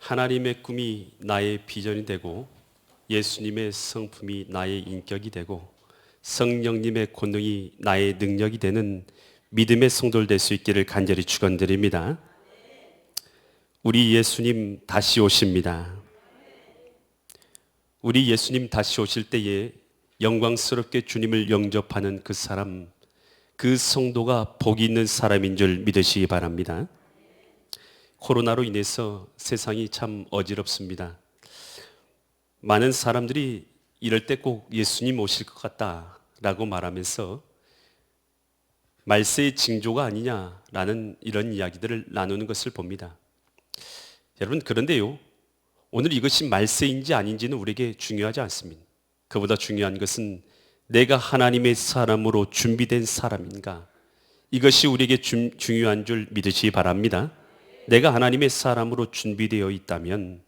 하나님의 꿈이 나의 비전이 되고 예수님의 성품이 나의 인격이 되고 성령님의 권능이 나의 능력이 되는 믿음의 성도를 될 수 있기를 간절히 축원드립니다. 우리 예수님 다시 오십니다. 우리 예수님 다시 오실 때에 영광스럽게 주님을 영접하는 그 사람, 그 성도가 복이 있는 사람인 줄 믿으시기 바랍니다. 코로나로 인해서 세상이 참 어지럽습니다. 많은 사람들이 이럴 때 꼭 예수님 오실 것 같다라고 말하면서 말세의 징조가 아니냐라는 이런 이야기들을 나누는 것을 봅니다. 여러분, 그런데요, 오늘 이것이 말세인지 아닌지는 우리에게 중요하지 않습니다. 그보다 중요한 것은 내가 하나님의 사람으로 준비된 사람인가, 이것이 우리에게 중요한 줄 믿으시기 바랍니다. 내가 하나님의 사람으로 준비되어 있다면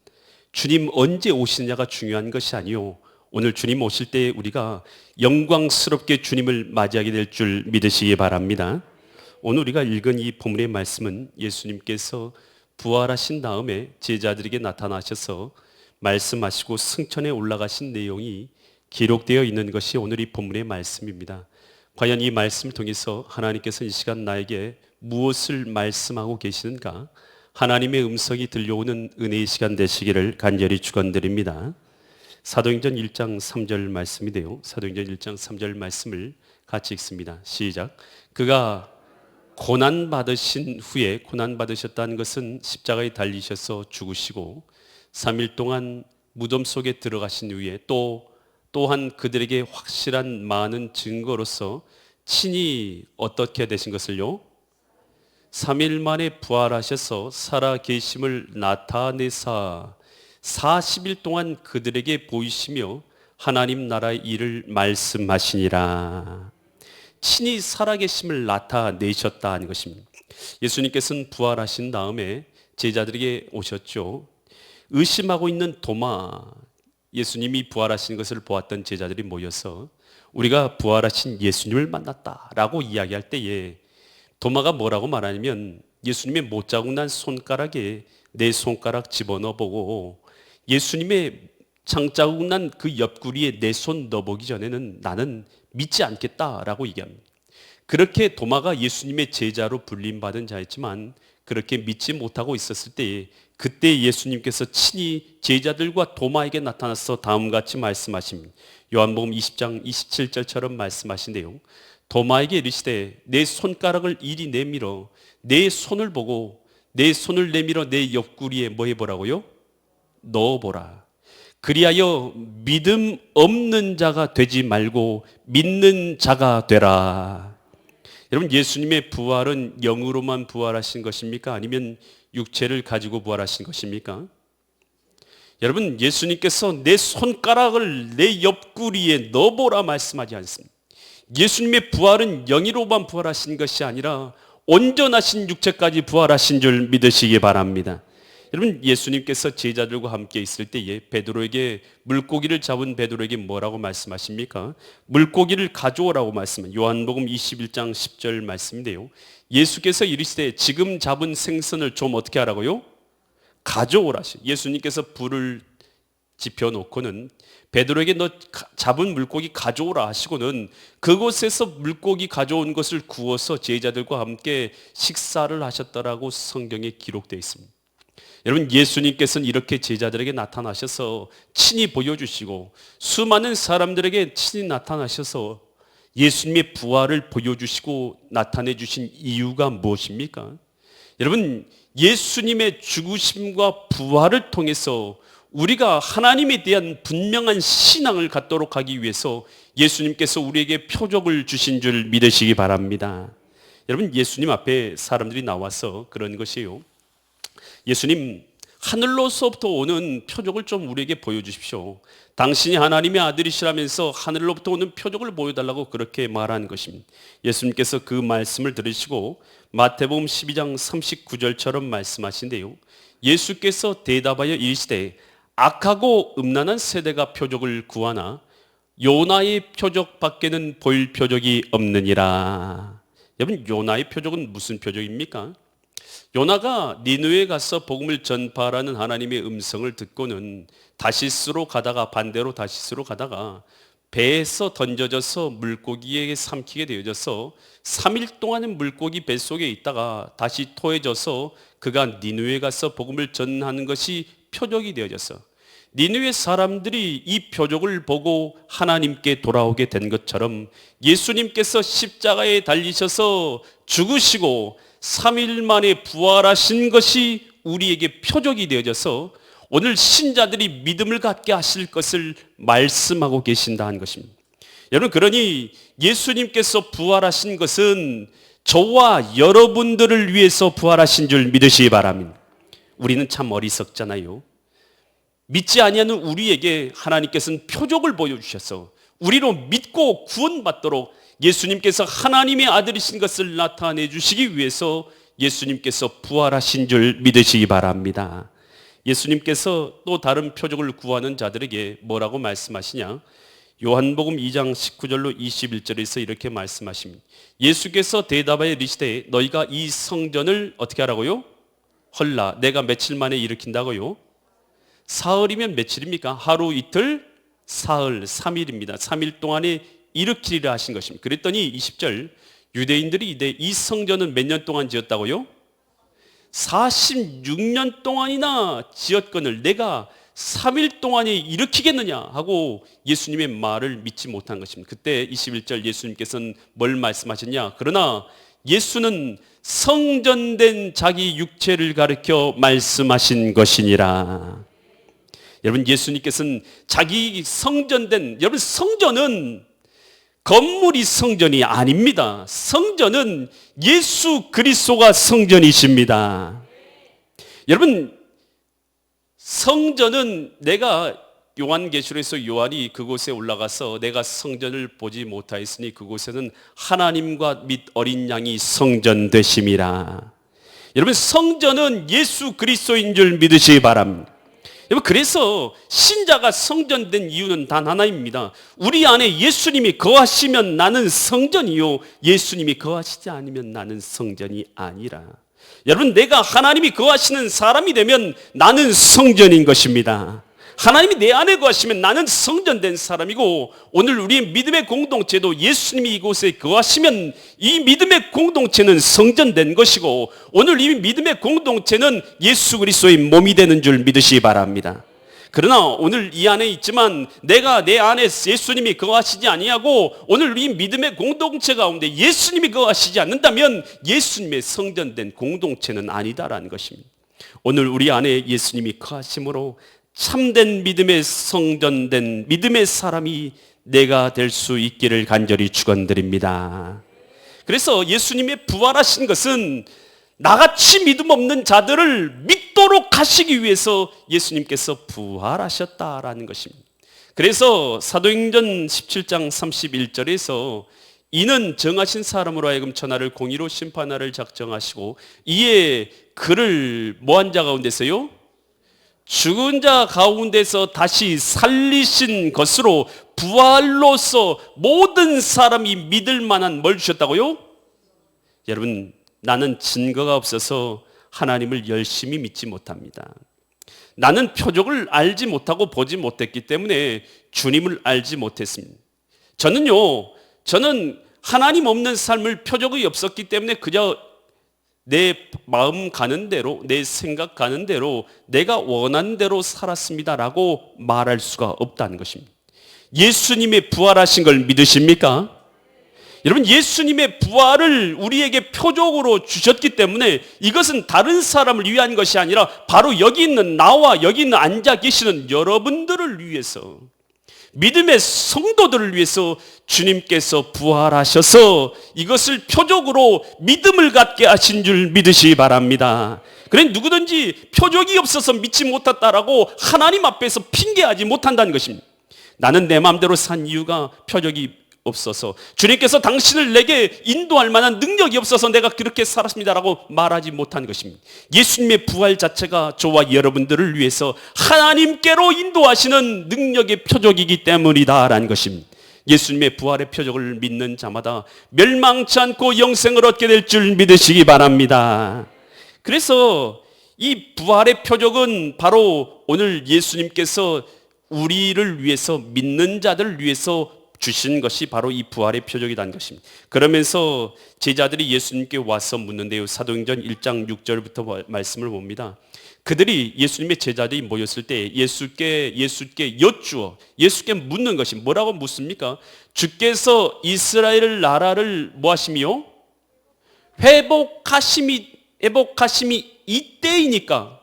주님 언제 오시느냐가 중요한 것이 아니요, 오늘 주님 오실 때 우리가 영광스럽게 주님을 맞이하게 될 줄 믿으시기 바랍니다. 오늘 우리가 읽은 이 본문의 말씀은 예수님께서 부활하신 다음에 제자들에게 나타나셔서 말씀하시고 승천에 올라가신 내용이 기록되어 있는 것이 오늘 이 본문의 말씀입니다. 과연 이 말씀을 통해서 하나님께서 이 시간 나에게 무엇을 말씀하고 계시는가? 하나님의 음성이 들려오는 은혜의 시간 되시기를 간절히 축원드립니다. 사도행전 1장 3절 말씀인데요, 사도행전 1장 3절 말씀을 같이 읽습니다. 시작. 그가 고난받으신 후에, 고난받으셨다는 것은 십자가에 달리셔서 죽으시고 3일 동안 무덤 속에 들어가신 후에 또한 그들에게 확실한 많은 증거로서 친히 어떻게 되신 것을요? 3일 만에 부활하셔서 살아 계심을 나타내사 40일 동안 그들에게 보이시며 하나님 나라의 일을 말씀하시니라. 친히 살아계심을 나타내셨다는 것입니다. 예수님께서는 부활하신 다음에 제자들에게 오셨죠. 의심하고 있는 도마, 예수님이 부활하신 것을 보았던 제자들이 모여서 우리가 부활하신 예수님을 만났다라고 이야기할 때에 도마가 뭐라고 말하냐면, 예수님의 못자국 난 손가락에 내 손가락 집어넣어보고 예수님의 장자국 난 그 옆구리에 내 손 넣어보기 전에는 나는 믿지 않겠다라고 얘기합니다. 그렇게 도마가 예수님의 제자로 불림받은 자였지만 그렇게 믿지 못하고 있었을 때에 그때 예수님께서 친히 제자들과 도마에게 나타나서 다음같이 말씀하십니다. 요한복음 20장 27절처럼 말씀하신대요. 도마에게 이르시되 내 손가락을 이리 내밀어 내 손을 보고 내 손을 내밀어 내 옆구리에 뭐 해보라고요? 넣어보라. 그리하여 믿음 없는 자가 되지 말고 믿는 자가 되라. 여러분, 예수님의 부활은 영으로만 부활하신 것입니까? 아니면 육체를 가지고 부활하신 것입니까? 여러분, 예수님께서 내 손가락을 내 옆구리에 넣어보라 말씀하지 않습니다. 예수님의 부활은 영이로만 부활하신 것이 아니라 온전하신 육체까지 부활하신 줄 믿으시기 바랍니다. 여러분, 예수님께서 제자들과 함께 있을 때에 베드로에게, 물고기를 잡은 베드로에게 뭐라고 말씀하십니까? 물고기를 가져오라고 말씀합니다. 요한복음 21장 10절 말씀인데요, 예수께서 이르시되 지금 잡은 생선을 좀 어떻게 하라고요? 가져오라. 예수님께서 불을 지펴놓고는 베드로에게 너 잡은 물고기 가져오라 하시고는 그곳에서 물고기 가져온 것을 구워서 제자들과 함께 식사를 하셨다라고 성경에 기록되어 있습니다. 여러분, 예수님께서는 이렇게 제자들에게 나타나셔서 친히 보여주시고 수많은 사람들에게 친히 나타나셔서 예수님의 부활을 보여주시고 나타내 주신 이유가 무엇입니까? 여러분, 예수님의 죽으심과 부활을 통해서 우리가 하나님에 대한 분명한 신앙을 갖도록 하기 위해서 예수님께서 우리에게 표적을 주신 줄 믿으시기 바랍니다. 여러분, 예수님 앞에 사람들이 나와서 그런 것이에요. 예수님, 하늘로서부터 오는 표적을 좀 우리에게 보여주십시오. 당신이 하나님의 아들이시라면서 하늘로부터 오는 표적을 보여달라고 그렇게 말한 것입니다. 예수님께서 그 말씀을 들으시고 마태복음 12장 39절처럼 말씀하신대요. 예수께서 대답하여 이르시되 악하고 음란한 세대가 표적을 구하나 요나의 표적 밖에는 보일 표적이 없느니라. 여러분, 요나의 표적은 무슨 표적입니까? 요나가 니느웨에 가서 복음을 전파하라는 하나님의 음성을 듣고는 다시스로 가다가 반대로 다시스로 가다가 배에서 던져져서 물고기에게 삼키게 되어져서 3일 동안은 물고기 뱃속에 있다가 다시 토해져서 그가 니느웨에 가서 복음을 전하는 것이 표적이 되어져서 니느웨 사람들이 이 표적을 보고 하나님께 돌아오게 된 것처럼 예수님께서 십자가에 달리셔서 죽으시고 3일 만에 부활하신 것이 우리에게 표적이 되어져서 오늘 신자들이 믿음을 갖게 하실 것을 말씀하고 계신다는 것입니다. 여러분, 그러니 예수님께서 부활하신 것은 저와 여러분들을 위해서 부활하신 줄 믿으시기 바랍니다. 우리는 참 어리석잖아요. 믿지 아니하는 우리에게 하나님께서는 표적을 보여주셔서 우리로 믿고 구원받도록 예수님께서 하나님의 아들이신 것을 나타내 주시기 위해서 예수님께서 부활하신 줄 믿으시기 바랍니다. 예수님께서 또 다른 표적을 구하는 자들에게 뭐라고 말씀하시냐? 요한복음 2장 19절로 21절에서 이렇게 말씀하십니다. 예수께서 대답하여 이르시되 너희가 이 성전을 어떻게 하라고요? 헐라 내가 며칠 만에 일으킨다고요? 사흘이면 며칠입니까? 하루 이틀 사흘 3일입니다. 3일 동안에 일으키리라 하신 것입니다. 그랬더니 20절 유대인들이 이 성전은 몇 년 동안 지었다고요? 46년 동안이나 지었거늘 내가 3일 동안에 일으키겠느냐 하고 예수님의 말을 믿지 못한 것입니다. 그때 21절 예수님께서는 뭘 말씀하셨냐? 그러나 예수는 성전된 자기 육체를 가리켜 말씀하신 것이니라. 여러분, 예수님께서는 자기 성전된, 여러분 성전은 건물이 성전이 아닙니다. 성전은 예수 그리스도가 성전이십니다. 여러분, 성전은 내가 요한계시록에서 요한이 그곳에 올라가서 내가 성전을 보지 못하였으니 그곳에는 하나님과 및 어린 양이 성전 되심이라. 여러분, 성전은 예수 그리스도인 줄 믿으시기 바랍니다. 여러분, 그래서 신자가 성전된 이유는 단 하나입니다. 우리 안에 예수님이 거하시면 나는 성전이요 예수님이 거하시지 않으면 나는 성전이 아니라. 여러분, 내가 하나님이 거하시는 사람이 되면 나는 성전인 것입니다. 하나님이 내 안에 거하시면 나는 성전된 사람이고, 오늘 우리의 믿음의 공동체도 예수님이 이곳에 거하시면 이 믿음의 공동체는 성전된 것이고, 오늘 이 믿음의 공동체는 예수 그리스도의 몸이 되는 줄 믿으시기 바랍니다. 그러나 오늘 이 안에 있지만 내가 내 안에 예수님이 거하시지 아니하고 오늘 이 믿음의 공동체 가운데 예수님이 거하시지 않는다면 예수님의 성전된 공동체는 아니다라는 것입니다. 오늘 우리 안에 예수님이 거하심으로 참된 믿음의 성전된 믿음의 사람이 내가 될 수 있기를 간절히 축원드립니다. 그래서 예수님의 부활하신 것은 나같이 믿음 없는 자들을 믿도록 하시기 위해서 예수님께서 부활하셨다라는 것입니다. 그래서 사도행전 17장 31절에서 이는 정하신 사람으로 하여금 천하를 공의로 심판하를 작정하시고 이에 그를 뭐한 자 가운데서요? 죽은 자 가운데서 다시 살리신 것으로 부활로서 모든 사람이 믿을 만한 뭘 주셨다고요? 여러분, 나는 증거가 없어서 하나님을 열심히 믿지 못합니다. 나는 표적을 알지 못하고 보지 못했기 때문에 주님을 알지 못했습니다. 저는 하나님 없는 삶을 표적이 없었기 때문에 그저 내 마음 가는 대로, 내 생각 가는 대로, 내가 원하는 대로 살았습니다라고 말할 수가 없다는 것입니다. 예수님의 부활하신 걸 믿으십니까? 여러분, 예수님의 부활을 우리에게 표적으로 주셨기 때문에 이것은 다른 사람을 위한 것이 아니라 바로 여기 있는 나와 여기 있는 앉아 계시는 여러분들을 위해서, 믿음의 성도들을 위해서 주님께서 부활하셔서 이것을 표적으로 믿음을 갖게 하신 줄 믿으시기 바랍니다. 그래, 누구든지 표적이 없어서 믿지 못했다라고 하나님 앞에서 핑계하지 못한다는 것입니다. 나는 내 마음대로 산 이유가 표적이 없어서, 주님께서 당신을 내게 인도할 만한 능력이 없어서 내가 그렇게 살았습니다라고 말하지 못한 것입니다. 예수님의 부활 자체가 저와 여러분들을 위해서 하나님께로 인도하시는 능력의 표적이기 때문이다라는 것입니다. 예수님의 부활의 표적을 믿는 자마다 멸망치 않고 영생을 얻게 될 줄 믿으시기 바랍니다. 그래서 이 부활의 표적은 바로 오늘 예수님께서 우리를 위해서, 믿는 자들을 위해서 주신 것이 바로 이 부활의 표적이라는 것입니다. 그러면서 제자들이 예수님께 와서 묻는데요, 사도행전 1장 6절부터 말씀을 봅니다. 그들이, 예수님의 제자들이 모였을 때 예수께 여쭈어 예수께 묻는 것이 뭐라고 묻습니까? 주께서 이스라엘 나라를 뭐 하심이요? 회복하심이 이때이니까.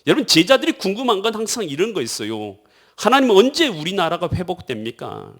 여러분, 제자들이 궁금한 건 항상 이런 거였어요. 하나님, 언제 우리나라가 회복됩니까?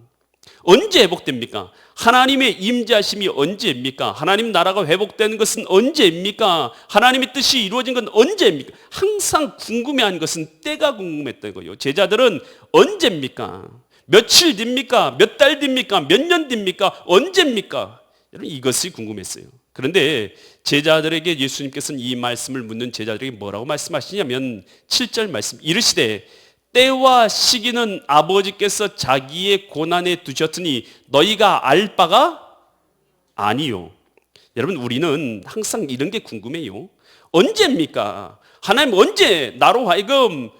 언제 회복됩니까? 하나님의 임재하심이 언제입니까? 하나님 나라가 회복되는 것은 언제입니까? 하나님의 뜻이 이루어진 건 언제입니까? 항상 궁금해하는 것은 때가 궁금했던 거예요. 제자들은 언제입니까? 며칠 뒤입니까? 몇 달 뒤입니까? 몇 년 뒤입니까? 언제입니까? 여러분, 이것이 궁금했어요. 그런데 제자들에게 예수님께서는 이 말씀을 묻는 제자들에게 뭐라고 말씀하시냐면 7절 말씀, 이르시되 때와 시기는 아버지께서 자기의 고난에 두셨으니 너희가 알 바가 아니요. 여러분, 우리는 항상 이런 게 궁금해요. 언제입니까? 하나님 언제 나로 하여금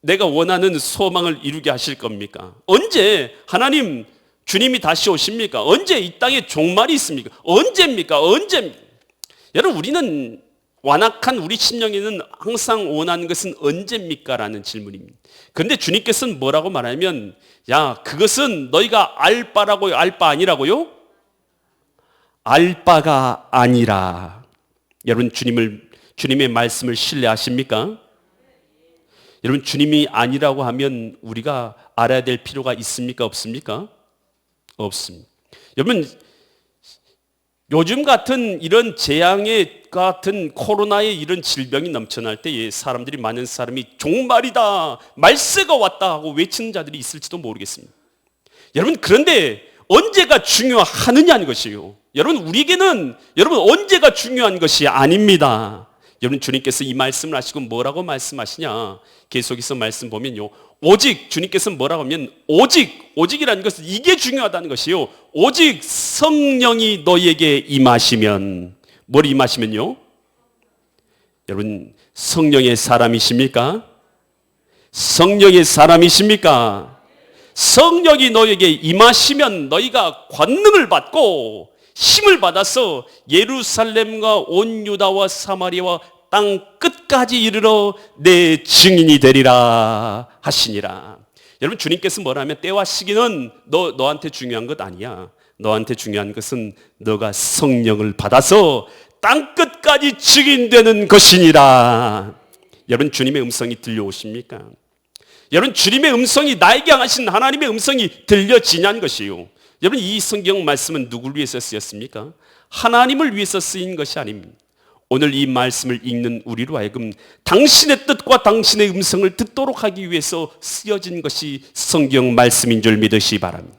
내가 원하는 소망을 이루게 하실 겁니까? 언제 하나님 주님이 다시 오십니까? 언제 이 땅에 종말이 있습니까? 언제입니까? 언제입니까? 여러분, 우리는 완악한 우리 심령에는 항상 원하는 것은 언제입니까? 라는 질문입니다. 그런데 주님께서는 뭐라고 말하면, 야, 그것은 너희가 알 바라고요? 알 바 아니라고요? 알 바가 아니라. 여러분, 주님의 말씀을 신뢰하십니까? 여러분, 주님이 아니라고 하면 우리가 알아야 될 필요가 있습니까? 없습니까? 없습니다. 여러분, 요즘 같은 이런 재앙의 같은 코로나의 이런 질병이 넘쳐날 때에 사람들이, 많은 사람이 종말이다, 말세가 왔다 하고 외치는 자들이 있을지도 모르겠습니다. 여러분, 그런데 언제가 중요하느냐는 것이요. 여러분, 우리에게는 여러분 언제가 중요한 것이 아닙니다. 여러분, 주님께서 이 말씀을 하시고 뭐라고 말씀하시냐? 계속해서 말씀 보면요, 오직, 주님께서 뭐라고 하면 오직이라는 것은 이게 중요하다는 것이요, 오직 성령이 너희에게 임하시면. 뭘 임하시면요? 여러분, 성령의 사람이십니까? 성령의 사람이십니까? 성령이 너희에게 임하시면 너희가 권능을 받고 힘을 받아서 예루살렘과 온 유다와 사마리아와 땅 끝까지 이르러 내 증인이 되리라 하시니라. 여러분, 주님께서 뭐라면 때와 시기는 너한테 중요한 것 아니야. 너한테 중요한 것은 너가 성령을 받아서 땅 끝까지 증인되는 것이니라. 여러분, 주님의 음성이 들려오십니까? 여러분, 주님의 음성이, 나에게 하신 하나님의 음성이 들려지냐는 것이요. 여러분, 이 성경 말씀은 누구를 위해서 쓰였습니까? 하나님을 위해서 쓰인 것이 아닙니다. 오늘 이 말씀을 읽는 우리로 하여금 당신의 뜻과 당신의 음성을 듣도록 하기 위해서 쓰여진 것이 성경 말씀인 줄 믿으시기 바랍니다.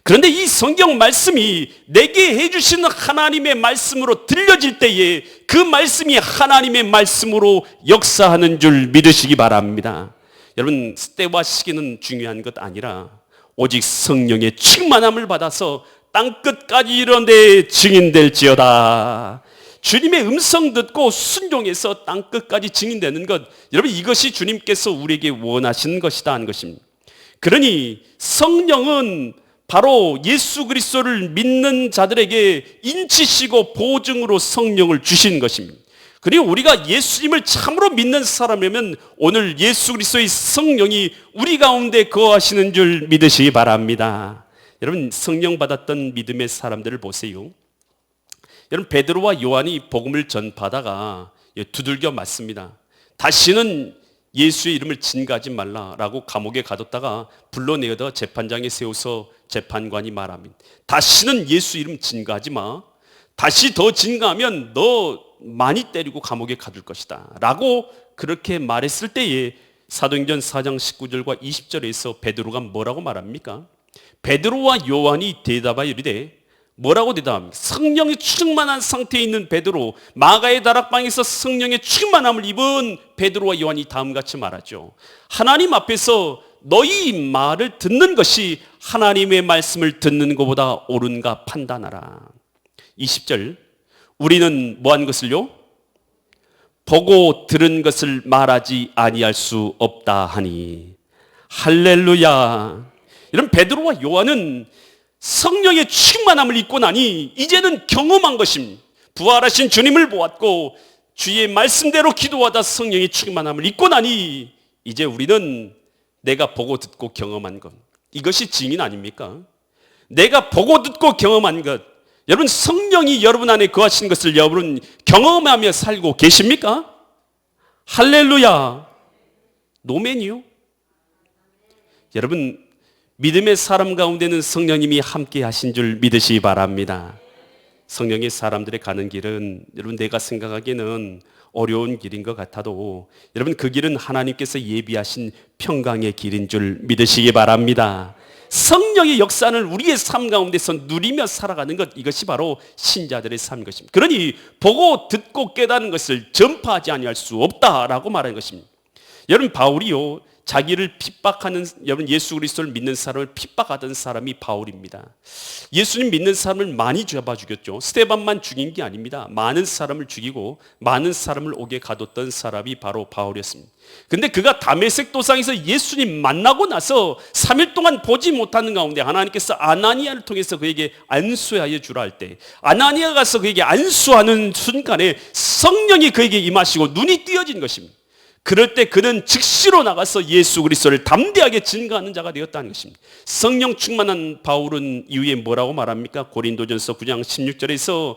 그런데 이 성경 말씀이 내게 해주신 하나님의 말씀으로 들려질 때에 그 말씀이 하나님의 말씀으로 역사하는 줄 믿으시기 바랍니다. 여러분, 때와 시기는 중요한 것 아니라 오직 성령의 충만함을 받아서 땅끝까지 이르는데 증인될지어다. 주님의 음성 듣고 순종해서 땅끝까지 증인되는 것, 여러분, 이것이 주님께서 우리에게 원하시는 것이다 하는 것입니다. 그러니 성령은 바로 예수 그리스도를 믿는 자들에게 인치시고 보증으로 성령을 주신 것입니다. 그리고 우리가 예수님을 참으로 믿는 사람이면 오늘 예수 그리스도의 성령이 우리 가운데 거하시는 줄 믿으시기 바랍니다. 여러분, 성령 받았던 믿음의 사람들을 보세요. 여러분, 베드로와 요한이 복음을 전파하다가 두들겨 맞습니다. 다시는 예수의 이름을 진가하지 말라라고 감옥에 가뒀다가 불러내어다 재판장에 세워서 재판관이 말합니다. 다시는 예수 이름 진가하지 마. 다시 더 진가하면 너 많이 때리고 감옥에 가둘 것이다 라고 그렇게 말했을 때에 사도행전 4장 19절과 20절에서 베드로가 뭐라고 말합니까? 베드로와 요한이 대답하여 이르되, 뭐라고 대답합니까? 성령이 충만한 상태에 있는 베드로, 마가의 다락방에서 성령의 충만함을 입은 베드로와 요한이 다음같이 말하죠. 하나님 앞에서 너희 말을 듣는 것이 하나님의 말씀을 듣는 것보다 옳은가 판단하라. 20절, 우리는 뭐한 것을요? 보고 들은 것을 말하지 아니할 수 없다 하니. 할렐루야. 이런 베드로와 요한은 성령의 충만함을 입고 나니 이제는 경험한 것입니다. 부활하신 주님을 보았고 주의 말씀대로 기도하다 성령의 충만함을 입고 나니 이제 우리는 내가 보고 듣고 경험한 것, 이것이 증인 아닙니까? 내가 보고 듣고 경험한 것, 여러분 성령이 여러분 안에 거하신 것을 여러분 경험하며 살고 계십니까? 할렐루야. 노맨이요? 여러분 믿음의 사람 가운데는 성령님이 함께 하신 줄 믿으시기 바랍니다. 성령의 사람들의 가는 길은 여러분 내가 생각하기에는 어려운 길인 것 같아도 여러분 그 길은 하나님께서 예비하신 평강의 길인 줄 믿으시기 바랍니다. 성령의 역사는 우리의 삶 가운데서 누리며 살아가는 것, 이것이 바로 신자들의 삶인 것입니다. 그러니 보고 듣고 깨닫는 것을 전파하지 아니할 수 없다라고 말하는 것입니다. 여러분 바울이요, 자기를 핍박하는, 여러분 예수 그리스도를 믿는 사람을 핍박하던 사람이 바울입니다. 예수님 믿는 사람을 많이 잡아 죽였죠. 스데반만 죽인 게 아닙니다. 많은 사람을 죽이고 많은 사람을 옥에 가뒀던 사람이 바로 바울이었습니다. 근데 그가 다메섹 도상에서 예수님 만나고 나서 3일 동안 보지 못하는 가운데 하나님께서 아나니아를 통해서 그에게 안수하여 주라 할 때, 아나니아가 가서 그에게 안수하는 순간에 성령이 그에게 임하시고 눈이 띄어진 것입니다. 그럴 때 그는 즉시로 나가서 예수 그리스도를 담대하게 증거하는 자가 되었다는 것입니다. 성령 충만한 바울은 이후에 뭐라고 말합니까? 고린도전서 9장 16절에서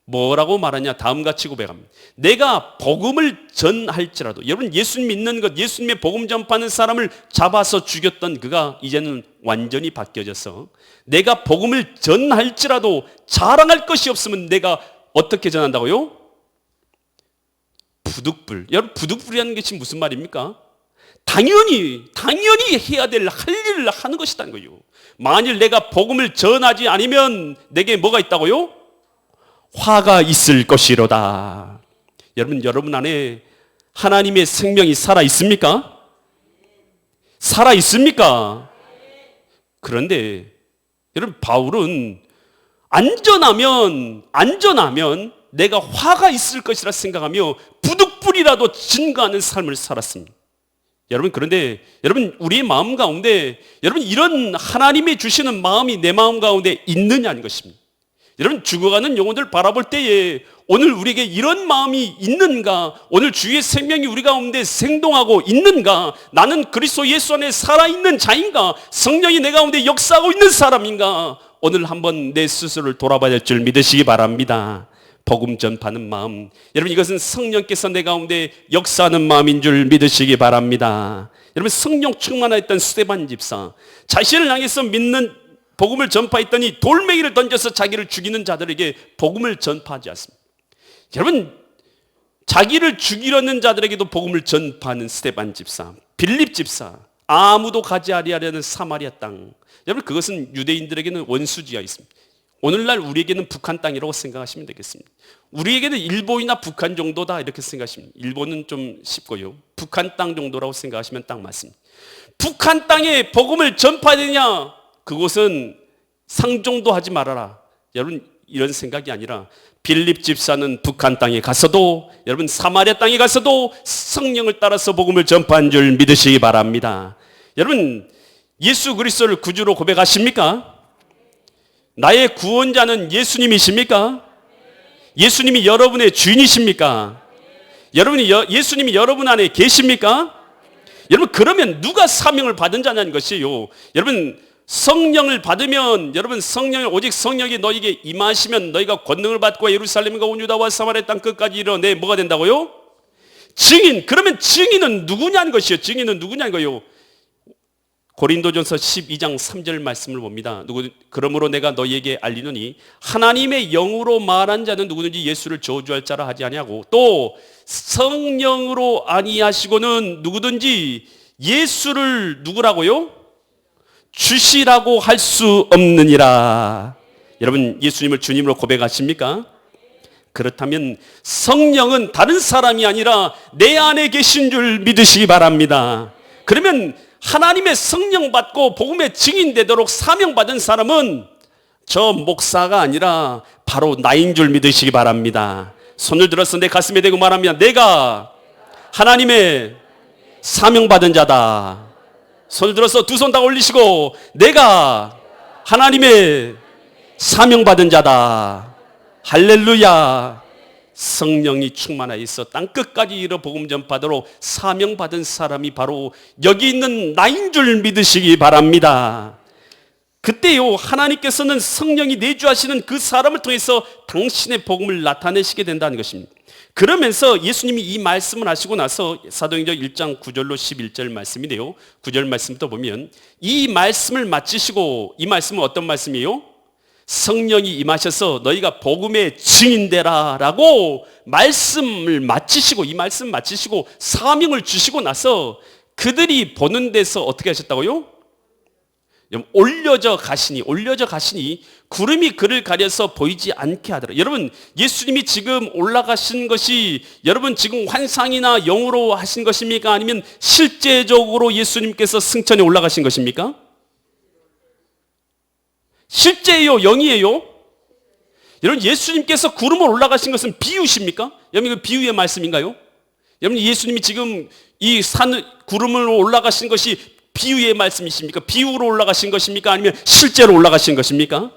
뭐라고 말하냐? 다음같이 고백합니다. 내가 복음을 전할지라도, 여러분 예수님 믿는 것, 예수님의 복음 전파하는 사람을 잡아서 죽였던 그가 이제는 완전히 바뀌어져서 내가 복음을 전할지라도 자랑할 것이 없으면 내가 어떻게 전한다고요? 부득불. 여러분 부득불이라는 게 지금 무슨 말입니까? 당연히 해야 될 할 일을 하는 것이라는 거예요. 만일 내가 복음을 전하지 않으면 내게 뭐가 있다고요? 화가 있을 것이로다. 여러분 안에 하나님의 생명이 살아 있습니까? 살아 있습니까? 그런데 여러분 바울은 안전하면 내가 화가 있을 것이라 생각하며 부득불이라도 증거하는 삶을 살았습니다. 여러분 그런데 여러분 우리의 마음 가운데 여러분 이런 하나님이 주시는 마음이 내 마음 가운데 있느냐는 것입니다. 여러분 죽어가는 영혼들 바라볼 때에 오늘 우리에게 이런 마음이 있는가? 오늘 주의 생명이 우리 가운데 생동하고 있는가? 나는 그리스도 예수 안에 살아있는 자인가? 성령이 내 가운데 역사하고 있는 사람인가? 오늘 한번 내 스스로를 돌아봐야 될 줄 믿으시기 바랍니다. 복음 전파하는 마음, 여러분 이것은 성령께서 내 가운데 역사하는 마음인 줄 믿으시기 바랍니다. 여러분 성령 충만했던 스데반 집사, 자신을 향해서 믿는 복음을 전파했더니 돌멩이를 던져서 자기를 죽이는 자들에게 복음을 전파하지 않습니다. 여러분 자기를 죽이려는 자들에게도 복음을 전파하는 스데반 집사, 빌립 집사, 아무도 가지 아니하려는 사마리아 땅, 여러분 그것은 유대인들에게는 원수지가 있습니다. 오늘날 우리에게는 북한 땅이라고 생각하시면 되겠습니다. 우리에게는 일본이나 북한 정도다 이렇게 생각하시면, 일본은 좀 쉽고요, 북한 땅 정도라고 생각하시면 딱 맞습니다. 북한 땅에 복음을 전파되냐? 그곳은 상종도 하지 말아라. 여러분 이런 생각이 아니라 빌립 집사는 북한 땅에 가서도, 여러분 사마리아 땅에 가서도 성령을 따라서 복음을 전파한 줄 믿으시기 바랍니다. 여러분 예수 그리스도를 구주로 고백하십니까? 나의 구원자는 예수님이십니까? 예수님이 여러분의 주인이십니까? 예수님이 여러분 안에 계십니까? 여러분 그러면 누가 사명을 받은 자냐는 것이에요. 여러분 성령을 받으면, 여러분 오직 성령이 너에게 임하시면 너희가 권능을 받고 예루살렘과 온 유다와 사마리아 땅 끝까지 이르내 뭐가 된다고요? 증인. 그러면 증인은 누구냐는 것이에요. 증인은 누구냐는 거예요. 고린도전서 12장 3절 말씀을 봅니다. 그러므로 내가 너희에게 알리노니 하나님의 영으로 말한 자는 누구든지 예수를 저주할 자라 하지 아니하고, 또 성령으로 아니하시고는 누구든지 예수를 누구라고요? 주시라고 할 수 없느니라. 여러분 예수님을 주님으로 고백하십니까? 그렇다면 성령은 다른 사람이 아니라 내 안에 계신 줄 믿으시기 바랍니다. 그러면 하나님의 성령 받고 복음의 증인 되도록 사명받은 사람은 저 목사가 아니라 바로 나인 줄 믿으시기 바랍니다. 손을 들어서 내 가슴에 대고 말합니다. 내가 하나님의 사명받은 자다. 손을 들어서 두 손 다 올리시고 내가 하나님의 사명받은 자다. 할렐루야. 성령이 충만하여 있어 땅끝까지 이르러 복음 전파도록 사명받은 사람이 바로 여기 있는 나인 줄 믿으시기 바랍니다. 그때요, 하나님께서는 성령이 내주하시는 그 사람을 통해서 당신의 복음을 나타내시게 된다는 것입니다. 그러면서 예수님이 이 말씀을 하시고 나서 사도행전 1장 9절로 11절 말씀이네요. 9절 말씀부터 보면 이 말씀을 마치시고, 이 말씀은 어떤 말씀이에요? 성령이 임하셔서 너희가 복음의 증인되라 라고 말씀을 마치시고, 이 말씀 마치시고 사명을 주시고 나서 그들이 보는 데서 어떻게 하셨다고요? 올려져 가시니 구름이 그를 가려서 보이지 않게 하더라. 여러분, 예수님이 지금 올라가신 것이 여러분 지금 환상이나 영으로 하신 것입니까? 아니면 실제적으로 예수님께서 승천에 올라가신 것입니까? 실제예요, 영이에요? 여러분, 예수님께서 구름을 올라가신 것은 비유십니까? 여러분, 이거 비유의 말씀인가요? 여러분, 예수님이 지금 이 산 구름으로 올라가신 것이 비유의 말씀이십니까? 비유로 올라가신 것입니까? 아니면 실제로 올라가신 것입니까?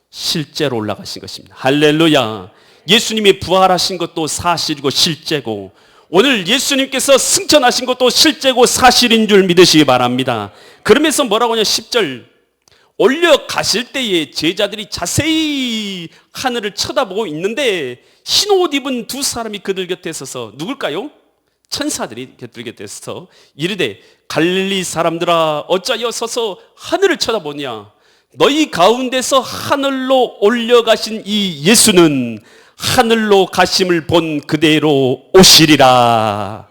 실제로 올라가신 것입니다. 할렐루야. 예수님이 부활하신 것도 사실이고 실제고, 오늘 예수님께서 승천하신 것도 실제고 사실인 줄 믿으시기 바랍니다. 그러면서 뭐라고 하냐, 10절 올려가실 때에 제자들이 자세히 하늘을 쳐다보고 있는데 흰 옷 입은 두 사람이 그들 곁에 서서, 누굴까요? 천사들이 그들 곁에 서서 이르되 갈릴리 사람들아 어찌하여 서서 하늘을 쳐다보냐. 너희 가운데서 하늘로 올려가신 이 예수는 하늘로 가심을 본 그대로 오시리라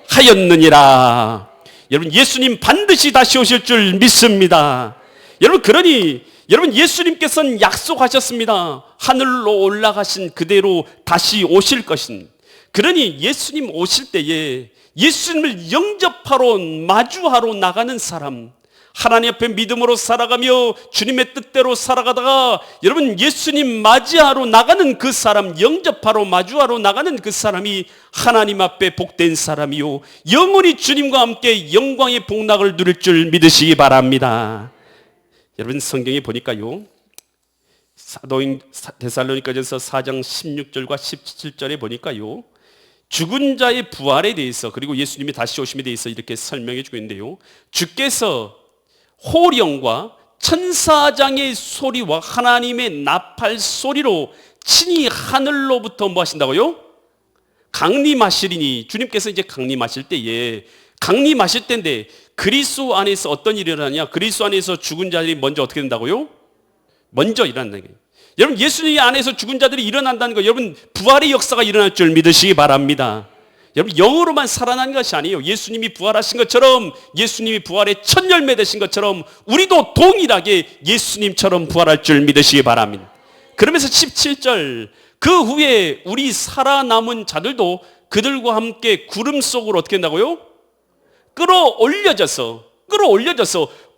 하였느니라. 여러분, 예수님 반드시 다시 오실 줄 믿습니다. 여러분, 그러니 여러분, 예수님께서는 약속하셨습니다. 하늘로 올라가신 그대로 다시 오실 것인. 그러니 예수님 오실 때에 예수님을 영접하러 마주하러 나가는 사람, 하나님 앞에 믿음으로 살아가며 주님의 뜻대로 살아가다가 여러분 예수님 맞이하러 나가는 그 사람, 영접하러 마주하러 나가는 그 사람이 하나님 앞에 복된 사람이요 영원히 주님과 함께 영광의 복락을 누릴 줄 믿으시기 바랍니다. 여러분, 성경에 보니까요, 데살로니가전서 4장 16절과 17절에 보니까요, 죽은 자의 부활에 대해서, 그리고 예수님이 다시 오심에 대해서 이렇게 설명해 주고 있는데요, 주께서 호령과 천사장의 소리와 하나님의 나팔 소리로 친히 하늘로부터 뭐 하신다고요? 강림하시리니. 주님께서 이제 강림하실 때에, 강림하실 때인데 그리스도 안에서 어떤 일이 일어나냐? 그리스도 안에서 죽은 자들이 먼저 어떻게 된다고요? 먼저 일어난다는 거예요. 여러분, 예수님 안에서 죽은 자들이 일어난다는 거, 여러분 부활의 역사가 일어날 줄 믿으시기 바랍니다. 여러분, 영으로만 살아나는 것이 아니에요. 예수님이 부활하신 것처럼, 예수님이 부활의 첫 열매 되신 것처럼 우리도 동일하게 예수님처럼 부활할 줄 믿으시기 바랍니다. 그러면서 17절, 그 후에 우리 살아남은 자들도 그들과 함께 구름 속으로 어떻게 된다고요? 끌어올려져서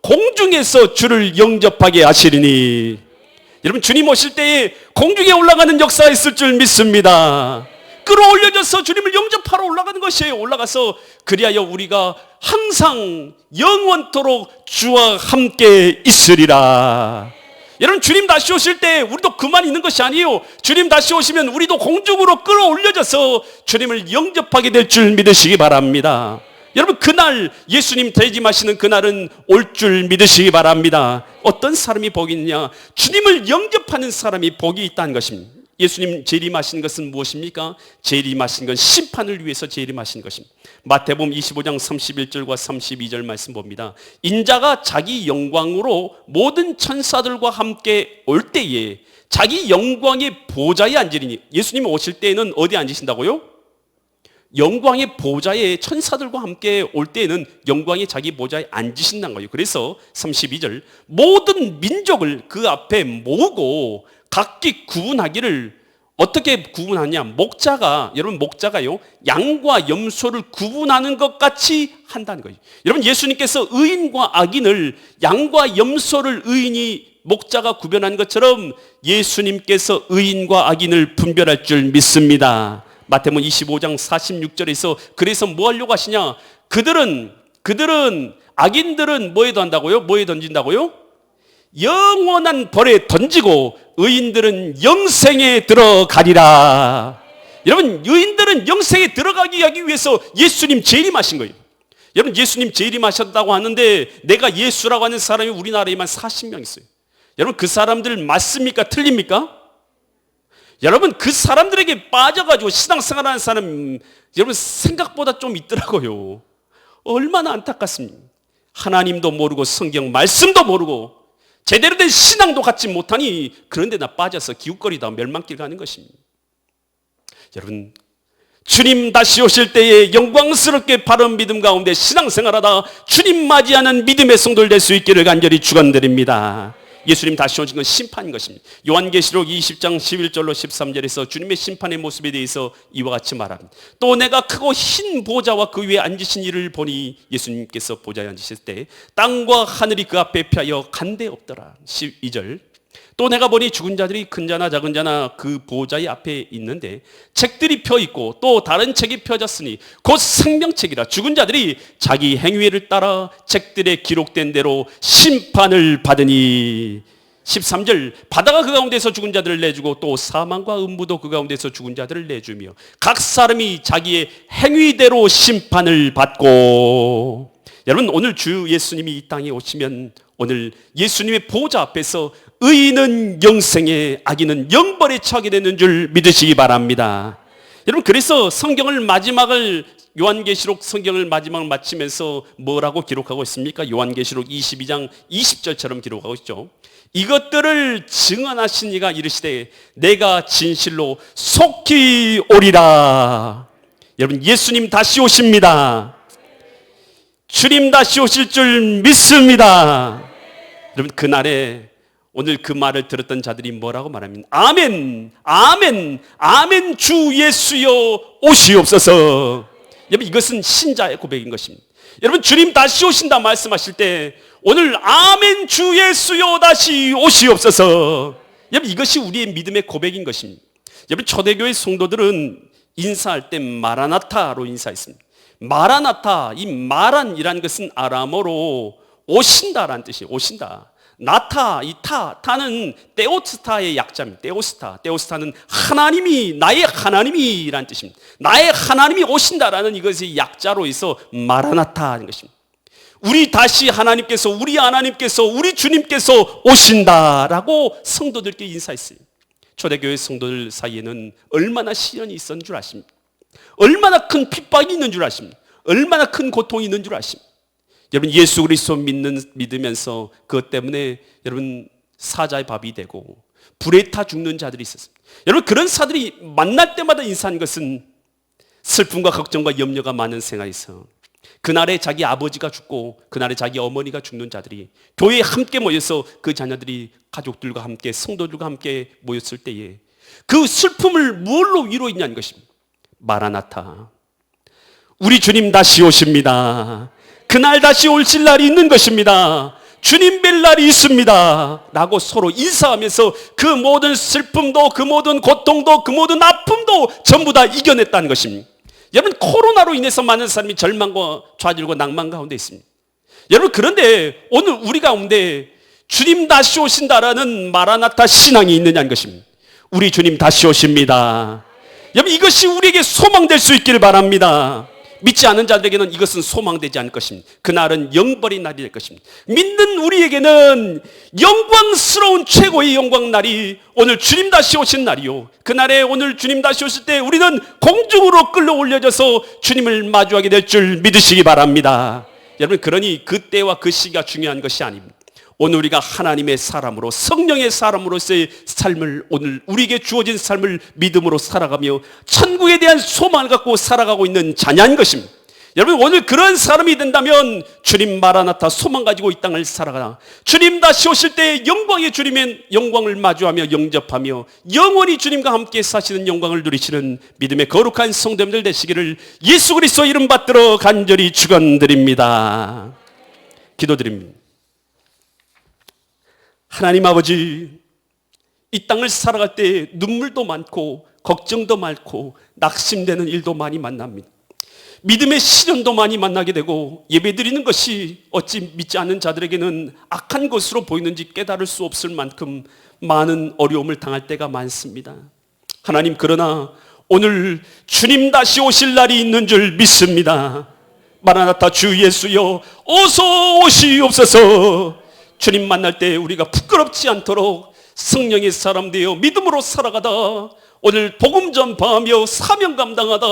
공중에서 주를 영접하게 하시리니. 여러분, 주님 오실 때에 공중에 올라가는 역사가 있을 줄 믿습니다. 끌어올려져서 주님을 영접하러 올라가는 것이에요. 올라가서 그리하여 우리가 항상 영원토록 주와 함께 있으리라. 여러분, 주님 다시 오실 때 우리도 그만 있는 것이 아니에요. 주님 다시 오시면 우리도 공중으로 끌어올려져서 주님을 영접하게 될 줄 믿으시기 바랍니다. 여러분, 그날 예수님 대림하시는 그날은 올 줄 믿으시기 바랍니다. 어떤 사람이 복이 있냐? 주님을 영접하는 사람이 복이 있다는 것입니다. 예수님 재림하신 것은 무엇입니까? 재림하신 건 심판을 위해서 재림하신 것입니다. 마태복음 25장 31절과 32절 말씀 봅니다. 인자가 자기 영광으로 모든 천사들과 함께 올 때에 자기 영광의 보좌에 앉으리니. 예수님 오실 때에는 어디에 앉으신다고요? 영광의 보좌에, 천사들과 함께 올 때에는 영광의 자기 보좌에 앉으신다는 거예요. 그래서 32절, 모든 민족을 그 앞에 모으고 각기 구분하기를. 어떻게 구분하냐? 목자가, 여러분 목자가요, 양과 염소를 구분하는 것 같이 한다는 거예요. 여러분, 예수님께서 의인과 악인을, 양과 염소를 의인이 목자가 구별한 것처럼 예수님께서 의인과 악인을 분별할 줄 믿습니다. 마태복음 25장 46절에서 그래서 뭐 하려고 하시냐? 그들은 악인들은 뭐에 던다고요? 뭐에 던진다고요? 영원한 벌에 던지고 의인들은 영생에 들어가리라. 여러분, 의인들은 영생에 들어가기 하기 위해서 예수님 재림하신 거예요. 여러분, 예수님 재림하셨다고 하는데 내가 예수라고 하는 사람이 우리나라에만 40명 있어요. 여러분, 그 사람들 맞습니까? 틀립니까? 여러분, 그 사람들에게 빠져가지고 신앙생활하는 사람 여러분 생각보다 좀 있더라고요. 얼마나 안타깝습니까? 하나님도 모르고 성경 말씀도 모르고 제대로 된 신앙도 갖지 못하니 그런데 나 빠져서 기웃거리다 멸망길 가는 것입니다. 여러분, 주님 다시 오실 때에 영광스럽게 바른 믿음 가운데 신앙생활하다 주님 맞이하는 믿음의 성도들 될 수 있기를 간절히 축원드립니다. 예수님 다시 오신 건 심판인 것입니다. 요한계시록 20장 11절로 13절에서 주님의 심판의 모습에 대해서 이와 같이 말합니다. 또 내가 크고 흰 보좌와 그 위에 앉으신 이를 보니, 예수님께서 보좌에 앉으실 때 땅과 하늘이 그 앞에 피하여 간데 없더라. 12절. 또 내가 보니 죽은 자들이 큰 자나 작은 자나 그 보좌의 앞에 있는데 책들이 펴 있고 또 다른 책이 펴졌으니 곧 생명책이라. 죽은 자들이 자기 행위를 따라 책들에 기록된 대로 심판을 받으니. 13절. 바다가 그 가운데서 죽은 자들을 내주고 또 사망과 음부도 그 가운데서 죽은 자들을 내주며 각 사람이 자기의 행위대로 심판을 받고. 여러분, 오늘 주 예수님이 이 땅에 오시면 오늘 예수님의 보좌 앞에서 의인은 영생에, 악인은 영벌에 처하게 되는 줄 믿으시기 바랍니다. 여러분, 그래서 성경을 마지막을 요한계시록 성경을 마지막을 마치면서 뭐라고 기록하고 있습니까? 요한계시록 22장 20절처럼 기록하고 있죠. 이것들을 증언하신 이가 이르시되 내가 진실로 속히 오리라. 여러분, 예수님 다시 오십니다. 주님 다시 오실 줄 믿습니다. 여러분, 그날에 오늘 그 말을 들었던 자들이 뭐라고 말합니까? 아멘, 아멘, 아멘, 주 예수여 오시옵소서. 여러분, 이것은 신자의 고백인 것입니다. 여러분, 주님 다시 오신다 말씀하실 때 오늘 아멘, 주 예수여 다시 오시옵소서. 여러분, 이것이 우리의 믿음의 고백인 것입니다. 여러분, 초대교회 성도들은 인사할 때 마라나타로 인사했습니다. 마라나타, 이 마란이라는 것은 아람어로 오신다라는 뜻이에요. 오신다. 나타, 이 타는 테오스타의 약자입니다. 테오스타는 하나님이, 나의 하나님이라는 뜻입니다. 나의 하나님이 오신다라는 이것이 약자로 해서 마라나타인 것입니다. 우리 다시 하나님께서, 우리 하나님께서, 우리 주님께서 오신다라고 성도들께 인사했어요. 초대교회 성도들 사이에는 얼마나 시련이 있었는 줄 아십니까? 얼마나 큰 핍박이 있는 줄 아십니까? 얼마나 큰 고통이 있는 줄 아십니까? 여러분, 예수 그리스도 믿으면서 그것 때문에 여러분 사자의 밥이 되고 불에 타 죽는 자들이 있었습니다. 여러분, 그런 사들이 만날 때마다 인사한 것은 슬픔과 걱정과 염려가 많은 생활에서 그날에 자기 아버지가 죽고 그날에 자기 어머니가 죽는 자들이 교회에 함께 모여서 그 자녀들이 가족들과 함께 성도들과 함께 모였을 때에 그 슬픔을 무엇로 위로했냐는 것입니다. 마라나타, 우리 주님 다시 오십니다. 그날 다시 오실 날이 있는 것입니다. 주님 뵐 날이 있습니다 라고 서로 인사하면서 그 모든 슬픔도, 그 모든 고통도, 그 모든 아픔도 전부 다 이겨냈다는 것입니다. 여러분, 코로나로 인해서 많은 사람이 절망과 좌절과 낭만 가운데 있습니다. 여러분, 그런데 오늘 우리 가운데 주님 다시 오신다라는 마라나타 신앙이 있느냐는 것입니다. 우리 주님 다시 오십니다. 여러분, 이것이 우리에게 소망될 수 있기를 바랍니다. 믿지 않은 자들에게는 이것은 소망되지 않을 것입니다. 그날은 영벌의 날이 될 것입니다. 믿는 우리에게는 영광스러운 최고의 영광 날이 오늘 주님 다시 오신 날이요, 그날에 오늘 주님 다시 오실 때 우리는 공중으로 끌어올려져서 주님을 마주하게 될 줄 믿으시기 바랍니다. 여러분, 그러니 그때와 그 시기가 중요한 것이 아닙니다. 오늘 우리가 하나님의 사람으로, 성령의 사람으로서의 삶을, 오늘 우리에게 주어진 삶을 믿음으로 살아가며 천국에 대한 소망을 갖고 살아가고 있는 자녀인 것입니다. 여러분, 오늘 그런 사람이 된다면 주님 마라나타 소망 가지고 이 땅을 살아가라. 주님 다시 오실 때 영광의 주님의 영광을 마주하며 영접하며 영원히 주님과 함께 사시는 영광을 누리시는 믿음의 거룩한 성도님들 되시기를 예수 그리스도 이름 받들어 간절히 축원드립니다. 기도드립니다. 하나님 아버지, 이 땅을 살아갈 때 눈물도 많고 걱정도 많고 낙심되는 일도 많이 만납니다. 믿음의 시련도 많이 만나게 되고 예배드리는 것이 어찌 믿지 않는 자들에게는 악한 것으로 보이는지 깨달을 수 없을 만큼 많은 어려움을 당할 때가 많습니다. 하나님, 그러나 오늘 주님 다시 오실 날이 있는 줄 믿습니다. 마라나타 주 예수여 어서 오시옵소서. 주님 만날 때 우리가 부끄럽지 않도록 성령의 사람 되어 믿음으로 살아가다 오늘 복음 전파하며 사명 감당하다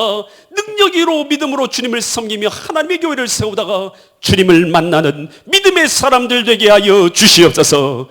능력으로 믿음으로 주님을 섬기며 하나님의 교회를 세우다가 주님을 만나는 믿음의 사람들 되게 하여 주시옵소서.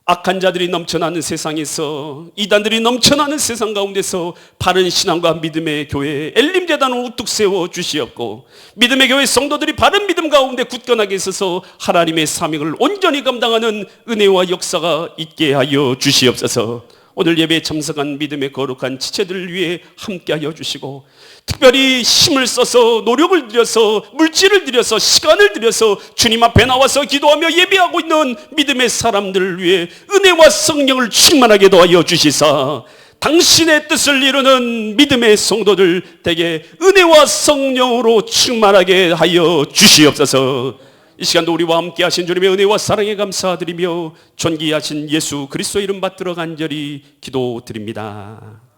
악한 자들이 넘쳐나는 세상에서, 이단들이 넘쳐나는 세상 가운데서 바른 신앙과 믿음의 교회 엘림재단을 우뚝 세워 주시옵고, 믿음의 교회 성도들이 바른 믿음 가운데 굳건하게 있어서 하나님의 사명을 온전히 감당하는 은혜와 역사가 있게 하여 주시옵소서. 오늘 예배에 참석한 믿음의 거룩한 지체들을 위해 함께하여 주시고, 특별히 힘을 써서 노력을 들여서 물질을 들여서 시간을 들여서 주님 앞에 나와서 기도하며 예배하고 있는 믿음의 사람들을 위해 은혜와 성령을 충만하게 도와여 주시사 당신의 뜻을 이루는 믿음의 성도들 되게 은혜와 성령으로 충만하게 하여 주시옵소서. 이 시간도 우리와 함께 하신 주님의 은혜와 사랑에 감사드리며 존귀하신 예수 그리스도 이름 받들어 간절히 기도드립니다.